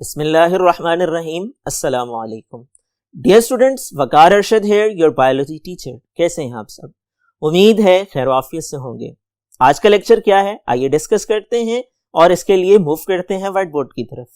बिस्मिल्लाहिर्रहमानिर्रहीम। अस्सलामु अलैकुम। Dear students, Waqar Arshad here, your biology teacher. कैसे हैं आप सब? उम्मीद है खैर आफियत से होंगे। आज का लेक्चर क्या है आइए डिस्कस करते हैं और इसके लिए मूव करते हैं व्हाइट बोर्ड की तरफ।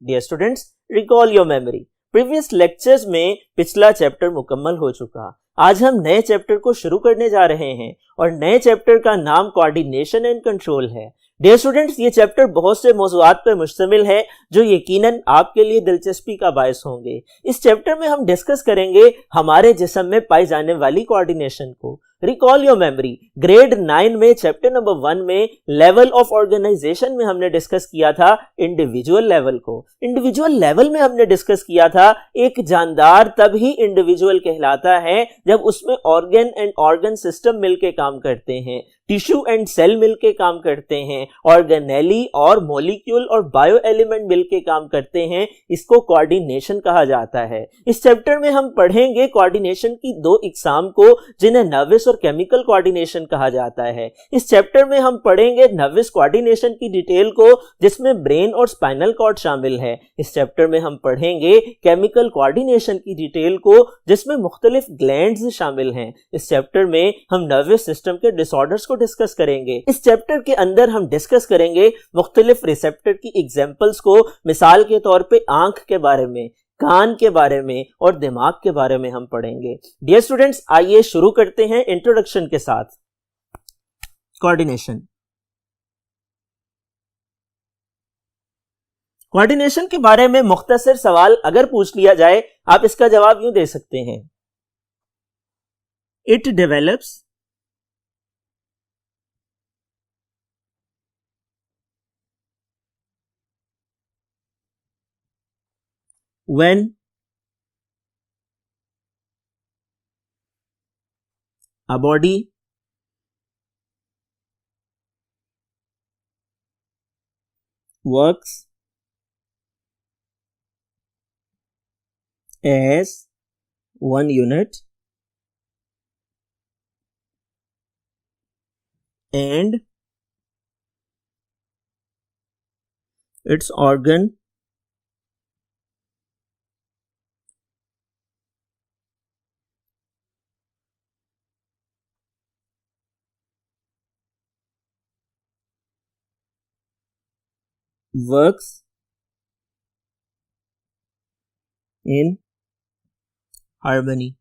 Dear students, recall your memory. Previous lectures में पिछला चैप्टर मुकम्मल हो चुका। आज हम नए चैप्टर को शुरू करने जा रहे हैं और नए चैप्टर का नाम कोऑर्डिनेशन एंड कंट्रोल है। डियर स्टूडेंट्स, ये चैप्टर बहुत से मौज़ूआत पर मुश्तमिल है जो यकीनन आपके लिए दिलचस्पी का बायस होंगे। इस चैप्टर में हम डिस्कस करेंगे हमारे जिस्म में पाई जाने वाली कोऑर्डिनेशन को। रिकॉल योर मेमोरी, ग्रेड 9 में चैप्टर नंबर 1 में लेवल ऑफ ऑर्गेनाइजेशन में हमने डिस्कस किया था इंडिविजुअल लेवल को। इंडिविजुअल लेवल में हमने डिस्कस किया था एक जानदार तभी इंडिविजुअल कहलाता है जब उसमें ऑर्गन एंड ऑर्गन सिस्टम मिलके काम करते हैं, टिश्यू एंड सेल मिलके काम करते हैं, ऑर्गेनेली और मॉलिक्यूल और बायो एलिमेंट मिलके काम करते हैं। इसको कोऑर्डिनेशन कहा जाता है। इस चैप्टर में हम पढ़ेंगे कोऑर्डिनेशन की दो इकसाम को जिन्हें नर्वस और केमिकल कोऑर्डिनेशन कहा जाता है। इस चैप्टर में हम पढ़ेंगे नर्वस कोऑर्डिनेशन की डिटेल को जिसमें ब्रेन और स्पाइनल कॉर्ड शामिल है। इस चैप्टर में हम पढ़ेंगे केमिकल कोऑर्डिनेशन की डिटेल को जिसमें मुख्तलिफ ग्लैंड्स शामिल हैं। इस चैप्टर में हम नर्वस सिस्टम के डिसऑर्डर्स को डिस्कस करेंगे। इस चैप्टर के अंदर हम डिस्कस करेंगे मुख्तलिफ रिसेप्टर की एग्जांपल्स को। मिसाल के तौर पे आंख के बारे में, कान के बारे में और दिमाग के बारे में हम पढ़ेंगे। डियर स्टूडेंट्स, आइए शुरू करते हैं इंट्रोडक्शन के साथ। कोऑर्डिनेशन। कोऑर्डिनेशन के बारे में मुख्तसर सवाल अगर पूछ लिया जाए, आप इसका जवाब यूं दे सकते हैं, it develops when a body works as one unit and its organ works in harmony।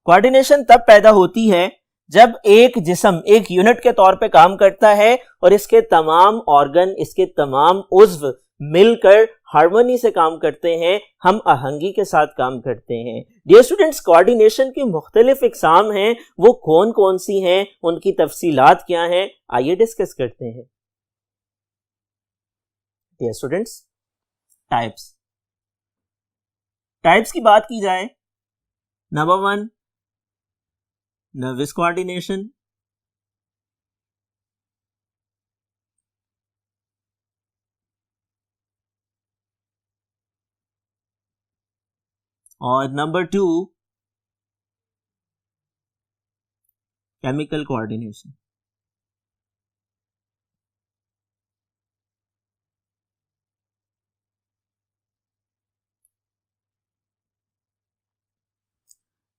Coordination तब पैदा होती है जब एक जिस्म एक यूनिट के तौर पे काम करता है और इसके तमाम ऑर्गन, इसके तमाम उज्व मिलकर हार्मनी से काम करते हैं, हम आहंगी के साथ काम करते हैं। डियर स्टूडेंट्स, कोऑर्डिनेशन की मुख्तलिफ इकसाम हैं, वो कौन कौन सी हैं, उनकी तफसीलात क्या हैं, आइए डिस्कस करते हैं। डियर स्टूडेंट्स, टाइप्स की बात की जाए, नंबर 1 नर्वस कोऑर्डिनेशन, और number 2 chemical coordination.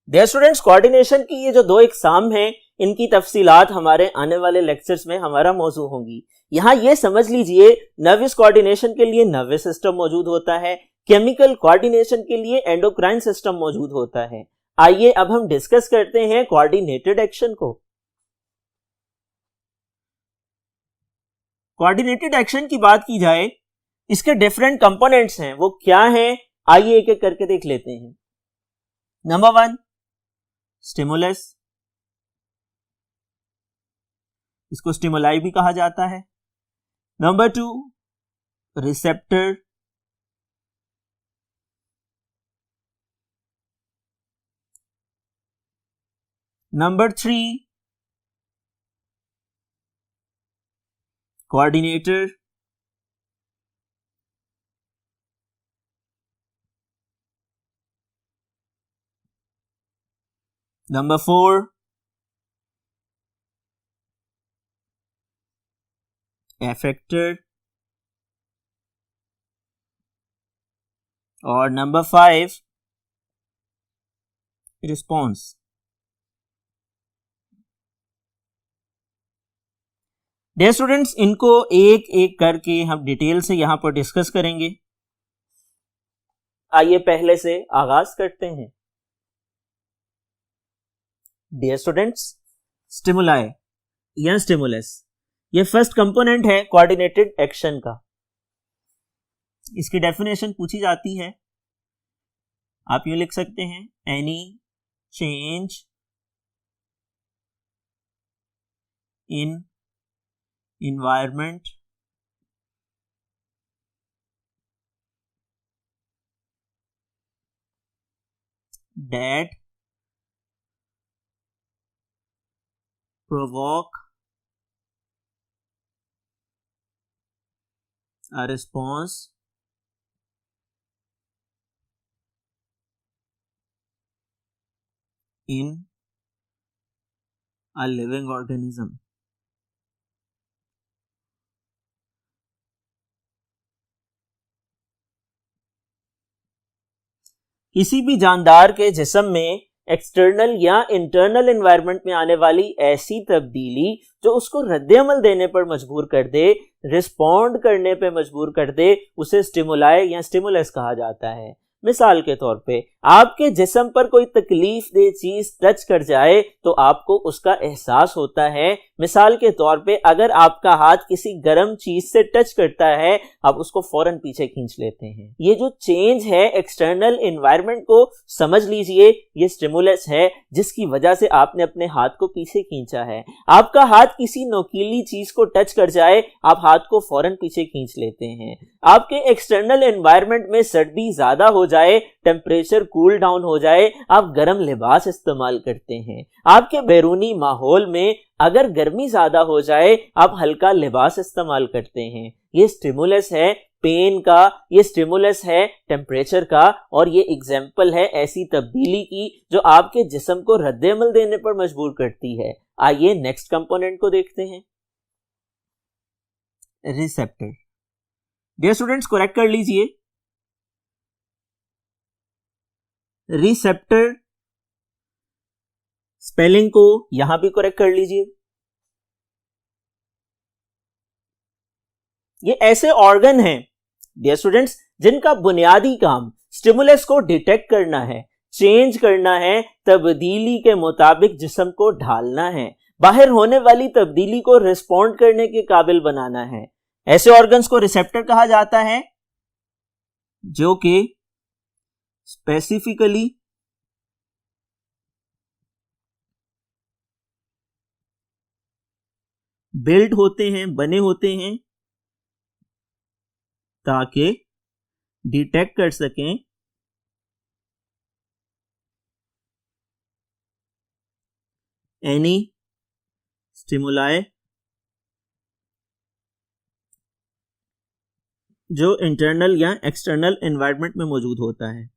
Dear students, coordination की ये जो दो इकसाम हैं, इनकी तफसीलात हमारे आने वाले लेक्चर्स में हमारा मौजू होंगी। यहां ये समझ लीजिए, नर्वस कोऑर्डिनेशन के लिए नर्वस सिस्टम मौजूद होता है, केमिकल कोऑर्डिनेशन के लिए एंडोक्राइन सिस्टम मौजूद होता है। आइए अब हम डिस्कस करते हैं कोऑर्डिनेटेड एक्शन को। कोऑर्डिनेटेड एक्शन की बात की जाए, इसके डिफरेंट कंपोनेंट्स हैं, वो क्या हैं, आइए एक एक करके देख लेते हैं। नंबर 1 स्टिमुलस, इसको स्टिमुलाई भी कहा जाता है। Number 2 receptor, number 3 coordinator, number 4 affected, और नंबर 5 रिस्पॉन्स। डियर स्टूडेंट्स, इनको एक एक करके हम डिटेल से यहां पर डिस्कस करेंगे। आइए पहले से आगाज करते हैं। डियर स्टूडेंट्स, स्टिमुलाई या स्टिमुलस, ये फर्स्ट कंपोनेंट है कोऑर्डिनेटेड एक्शन का। इसकी डेफिनेशन पूछी जाती है, आप यूं लिख सकते हैं, any change in environment that provoke a response in a living organism। किसी भी जानदार के जिस्म में एक्सटर्नल या इंटरनल एनवायरनमेंट में आने वाली ऐसी तब्दीली जो उसको रद्द-ए-अमल देने पर मजबूर कर दे, रिस्पॉन्ड करने पे मजबूर कर दे, उसे स्टिमुलाई या स्टिमुलस कहा जाता है। मिसाल के तौर पे आपके जिस्म पर कोई तकलीफ दे चीज टच कर जाए तो आपको उसका एहसास होता है। मिसाल के तौर पे अगर आपका हाथ किसी गर्म चीज से टच करता है, आप उसको फौरन पीछे खींच लेते हैं। ये जो चेंज है एक्सटर्नल एनवायरनमेंट को समझ लीजिए, ये स्टिमुलस है जिसकी वजह से आपने अपने हाथ को पीछे खींचा है। आपका हाथ किसी नोकीली चीज को टच कर जाए, आप हाथ को फौरन पीछे खींच लेते हैं। आपके एक्सटर्नल एनवायरनमेंट में सर्दी ज्यादा हो जाए, टेम्परेचर कूल डाउन हो जाए, आप गर्म लिबास इस्तेमाल करते हैं। आपके बैरूनी माहौल में अगर गर्मी ज्यादा हो जाए, आप हल्का लिबास इस्तेमाल करते हैं। ये स्टिमुलस है पेन का, ये स्टिमुलस है टेम्परेचर का, और ये एग्जाम्पल है ऐसी तब्दीली की जो आपके जिस्म को रद्द-ए-अमल देने पर मजबूर करती है। आइए नेक्स्ट कंपोनेंट को देखते हैं, रिसेप्टर। डियर स्टूडेंट्स, करेक्ट कर लीजिए, रिसेप्टर स्पेलिंग को यहां भी करेक्ट कर लीजिए। ये ऐसे ऑर्गन हैं डियर स्टूडेंट्स जिनका बुनियादी काम स्टिमुलस को डिटेक्ट करना है, चेंज करना है, तब्दीली के मुताबिक जिस्म को ढालना है, बाहर होने वाली तब्दीली को रिस्पॉन्ड करने के काबिल बनाना है। ऐसे ऑर्गन्स को रिसेप्टर कहा जाता है जो कि स्पेसिफिकली बिल्ड होते हैं, बने होते हैं ताकि डिटेक्ट कर सकें एनी स्टिमुलाई जो इंटरनल या एक्सटर्नल एनवायरनमेंट में मौजूद होता है।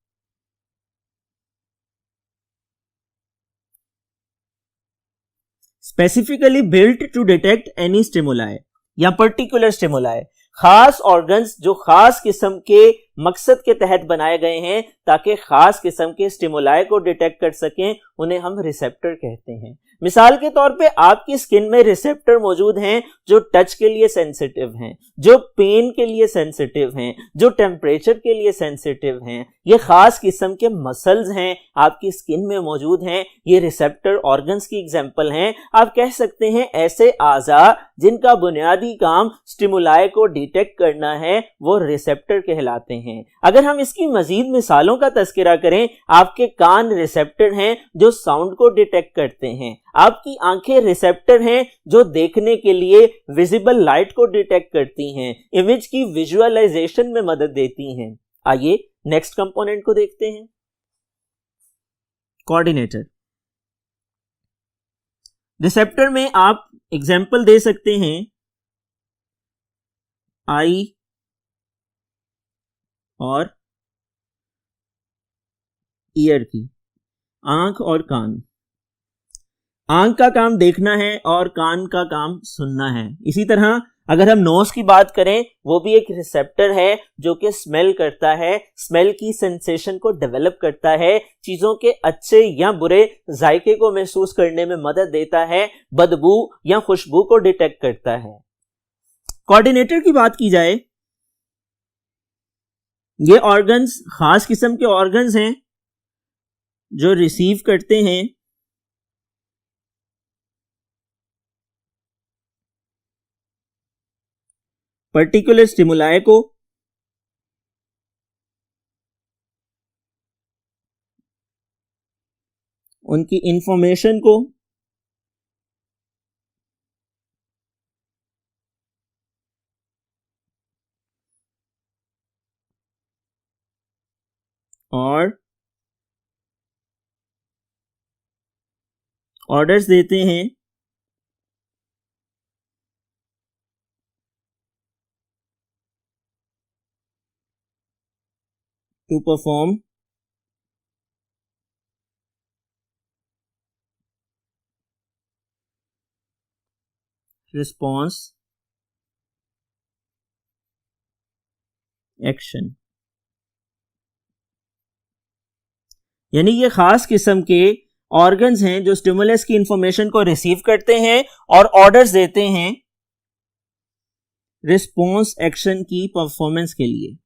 Specifically built to detect any stimuli या पर्टिकुलर स्टिमुलाई, खास ऑर्गन्स जो खास किस्म के मकसद के तहत बनाए गए हैं ताकि खास किस्म के स्टिमुलाई को डिटेक्ट कर सकें, उन्हें हम रिसेप्टर कहते हैं। मिसाल के तौर पे आपकी स्किन में रिसेप्टर मौजूद हैं जो टच के लिए सेंसिटिव हैं, जो पेन के लिए सेंसिटिव हैं, जो टेम्परेचर के लिए सेंसिटिव हैं। ये खास किस्म के मसल्स हैं आपकी स्किन में मौजूद हैं, ये रिसेप्टर ऑर्गन्स की एग्जांपल हैं। आप कह सकते हैं ऐसे आज़ा जिनका बुनियादी काम स्टिमुलाई को डिटेक्ट करना है वो रिसेप्टर कहलाते हैं। अगर हम इसकी मजीद मिसालों का तस्करा करें, आपके कान रिसेप्टर हैं जो साउंड को डिटेक्ट करते हैं, आपकी आंखें रिसेप्टर हैं जो देखने के लिए विजिबल लाइट को डिटेक्ट करती हैं, इमेज की विजुअलाइजेशन में मदद देती हैं। आइए नेक्स्ट कंपोनेंट को देखते हैं, कोऑर्डिनेटर। रिसेप्टर में आप एग्जाम्पल दे सकते हैं आई और ईयर की, आंख और कान। आंख का काम देखना है और कान का काम सुनना है। इसी तरह अगर हम नोज की बात करें, वो भी एक रिसेप्टर है जो कि स्मेल करता है, स्मेल की सेंसेशन को डेवलप करता है, चीजों के अच्छे या बुरे जायके को महसूस करने में मदद देता है, बदबू या खुशबू को डिटेक्ट करता है। कोऑर्डिनेटर की बात की जाए, ये ऑर्गन्स खास किस्म के ऑर्गन्स हैं जो रिसीव करते हैं पर्टिकुलर स्टिमुलाई को, उनकी इंफॉर्मेशन को और ऑर्डर्स देते हैं टू परफॉर्म रिस्पॉन्स एक्शन। यानी ये खास किस्म के ऑर्गन्स हैं जो स्टिमुलस की इंफॉर्मेशन को रिसीव करते हैं और ऑर्डर्स देते हैं रिस्पॉन्स एक्शन की परफॉर्मेंस के लिए।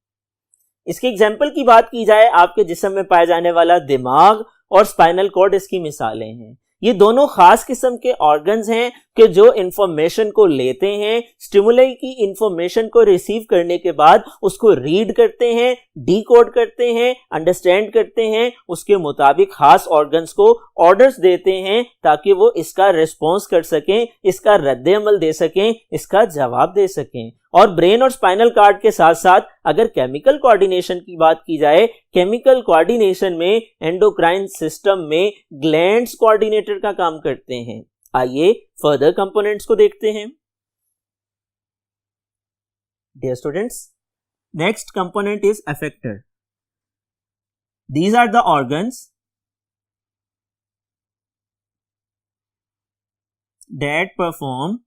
इसके एग्जाम्पल की बात की जाए, आपके जिस्म में पाया जाने वाला दिमाग और स्पाइनल कॉर्ड इसकी मिसालें हैं। ये दोनों खास किस्म के ऑर्गन्स हैं कि जो इंफॉर्मेशन को लेते हैं, स्टिमुलाई की इंफॉर्मेशन को रिसीव करने के बाद उसको रीड करते हैं, डीकोड करते हैं, अंडरस्टैंड करते हैं, उसके मुताबिक खास ऑर्गन्स को ऑर्डर्स देते हैं ताकि वो इसका रिस्पॉन्स कर सकें, इसका रद्द-ए-अमल दे सकें, इसका जवाब दे सकें। और ब्रेन और स्पाइनल कॉर्ड के साथ साथ अगर केमिकल कोऑर्डिनेशन की बात की जाए, केमिकल कोऑर्डिनेशन में एंडोक्राइन सिस्टम में ग्लैंड्स कोऑर्डिनेटर का काम करते हैं। आइए फर्दर कंपोनेंट्स को देखते हैं। Dear students, next component is effector. These are the organs that perform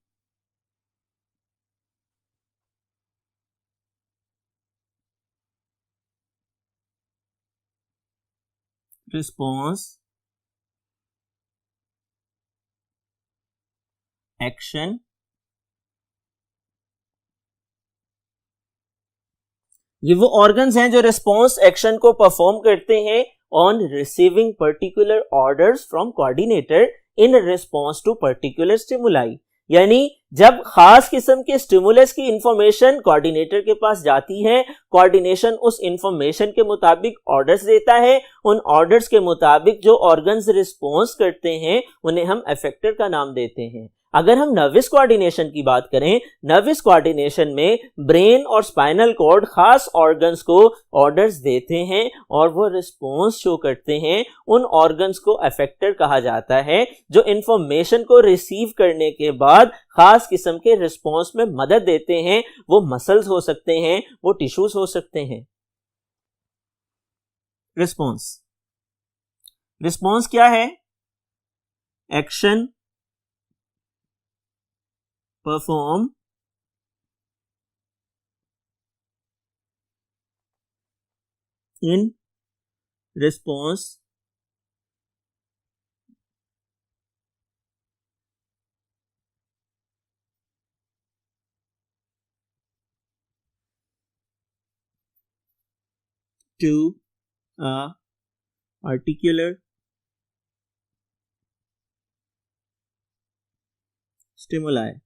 response action ये वो ऑर्गन्स हैं जो रिस्पॉन्स एक्शन को परफॉर्म करते हैं on receiving particular orders from coordinator in response to particular stimuli. यानी जब खास किस्म के स्टिमुलस की इंफॉर्मेशन कोऑर्डिनेटर के पास जाती है, कोऑर्डिनेशन उस इंफॉर्मेशन के मुताबिक ऑर्डर्स देता है, उन ऑर्डर्स के मुताबिक जो ऑर्गन्स रिस्पॉन्स करते हैं उन्हें हम अफेक्टर का नाम देते हैं। अगर हम नर्वस कोऑर्डिनेशन की बात करें, नर्वस कोऑर्डिनेशन में ब्रेन और स्पाइनल कॉर्ड खास ऑर्गन्स को ऑर्डर्स देते हैं और वो रिस्पॉन्स शो करते हैं। उन ऑर्गन्स को अफेक्टर कहा जाता है जो इंफॉर्मेशन को रिसीव करने के बाद खास किस्म के रिस्पॉन्स में मदद देते हैं। वो मसल्स हो सकते हैं, वो टिश्यूज हो सकते हैं। रिस्पॉन्स क्या है? Action perform in response to a particular stimuli।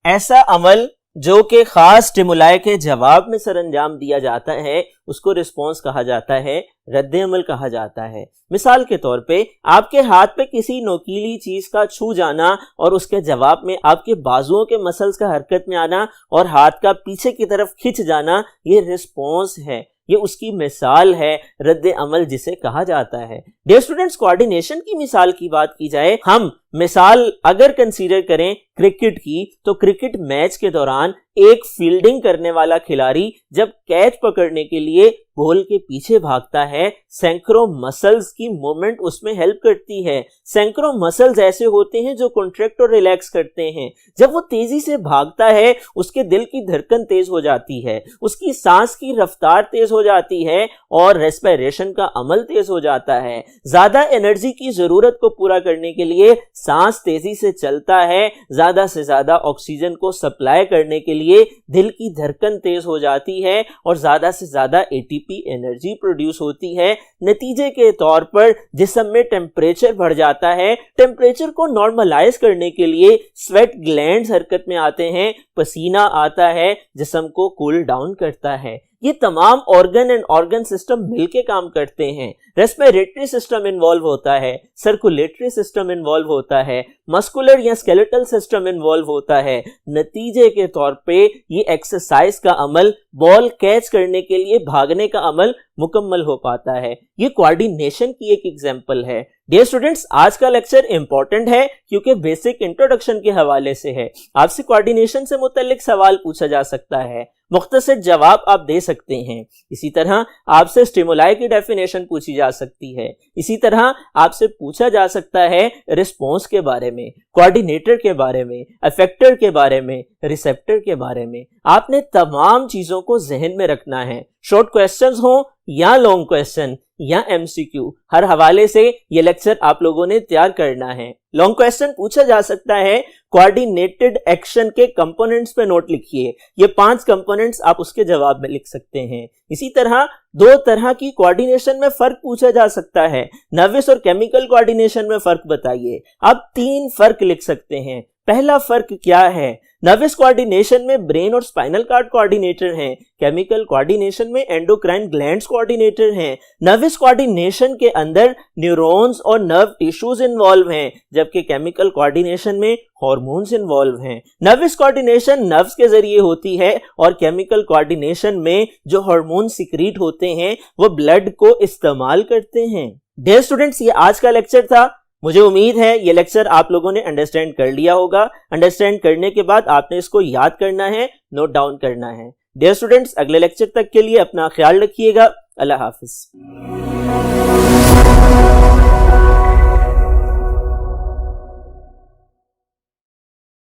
ऐसा अमल जो कि खास स्टिमुलाई के जवाब में सरअंजाम दिया जाता है उसको रिस्पॉन्स कहा जाता है, रद्द अमल कहा जाता है। मिसाल के तौर पे आपके हाथ पे किसी नोकीली चीज का छू जाना और उसके जवाब में आपके बाजुओं के मसल्स का हरकत में आना और हाथ का पीछे की तरफ खिंच जाना, ये रिस्पॉन्स है, ये उसकी मिसाल है, रद्द अमल जिसे कहा जाता है। डियर स्टूडेंट्स, कोऑर्डिनेशन की मिसाल की बात की जाए, हम मिसाल अगर कंसीडर करें क्रिकेट की, तो क्रिकेट मैच के दौरान एक फील्डिंग करने वाला खिलाड़ी जब कैच पकड़ने के लिए बॉल के पीछे भागता है, सैंकड़ों मसल्स की मूवमेंट उसमें हेल्प करती है। सैंकड़ों मसल्स ऐसे होते हैं जो कॉन्ट्रैक्ट और रिलैक्स करते हैं। जब वो तेजी से भागता है, उसके दिल की धड़कन तेज हो जाती है, उसकी सांस की रफ्तार तेज हो जाती है और रेस्पिरेशन का अमल तेज हो जाता है। ज्यादा एनर्जी की जरूरत को पूरा करने के लिए सांस तेजी से चलता है, ज्यादा से ज्यादा ऑक्सीजन को सप्लाई करने के लिए दिल की धड़कन तेज हो जाती है और ज्यादा से ज्यादा एटीपी एनर्जी प्रोड्यूस होती है। नतीजे के तौर पर जिस्म में टेम्परेचर बढ़ जाता है। टेम्परेचर को नॉर्मलाइज करने के लिए स्वेट ग्लैंड्स हरकत में आते हैं, पसीना आता है, जिस्म को कूल डाउन करता है। ये तमाम ऑर्गन एंड ऑर्गन सिस्टम मिलके काम करते हैं। रेस्पिरेटरी सिस्टम इन्वॉल्व होता है, सर्कुलेटरी सिस्टम इन्वॉल्व होता है, मस्कुलर या स्केलेटल सिस्टम इन्वॉल्व होता है। नतीजे के तौर पे ये एक्सरसाइज का अमल, बॉल कैच करने के लिए भागने का अमल मुकम्मल हो पाता है। ये कोऑर्डिनेशन की एक एग्जांपल है। डियर स्टूडेंट्स, आज का लेक्चर इंपॉर्टेंट है क्योंकि बेसिक इंट्रोडक्शन के हवाले से है। आपसे कोऑर्डिनेशन से मुताल्लिक सवाल पूछा जा सकता है, मुख्तसर जवाब आप दे सकते हैं। इसी तरह आपसे स्टिमुलाई की डेफिनेशन पूछी जा सकती है। इसी तरह आपसे पूछा जा सकता है रिस्पॉन्स के बारे में, कोऑर्डिनेटर के बारे में, अफेक्टर के बारे में, रिसेप्टर के बारे में। आपने तमाम चीजों को जहन में रखना है। शॉर्ट क्वेश्चंस हो या लॉन्ग क्वेश्चन या एमसीक्यू, हर हवाले से ये लेक्चर आप लोगों ने तैयार करना है। लॉन्ग क्वेश्चन पूछा जा सकता है, कोऑर्डिनेटेड एक्शन के कंपोनेंट्स पे नोट लिखिए। ये 5 कंपोनेंट्स आप उसके जवाब में लिख सकते हैं। इसी तरह 2 तरह की कोऑर्डिनेशन में फर्क पूछा जा सकता है। नर्वस और केमिकल कोऑर्डिनेशन में फर्क बताइए। आप 3 फर्क लिख सकते हैं। पहला फर्क क्या है? नर्वस कोऑर्डिनेशन में ब्रेन और स्पाइनल कार्ड कोऑर्डिनेटर हैं, केमिकल कोऑर्डिनेशन में एंडोक्राइन ग्लैंड्स कोऑर्डिनेटर हैं। नर्वस कोऑर्डिनेशन के अंदर न्यूरॉन्स और नर्व टिश्यूज इन्वॉल्व हैं, जबकि केमिकल कोऑर्डिनेशन में हार्मोन्स इन्वॉल्व हैं। नर्वस कोऑर्डिनेशन नर्व्स के जरिए होती है और केमिकल कोऑर्डिनेशन में जो हार्मोन सिक्रीट होते हैं वो ब्लड को इस्तेमाल करते हैं। डियर स्टूडेंट्स, ये आज का लेक्चर था। मुझे उम्मीद है ये लेक्चर आप लोगों ने अंडरस्टैंड कर लिया होगा। अंडरस्टैंड करने के बाद आपने इसको याद करना है, नोट डाउन करना है। डियर स्टूडेंट्स, अगले लेक्चर तक के लिए अपना ख्याल रखिएगा। अल्लाह हाफिज।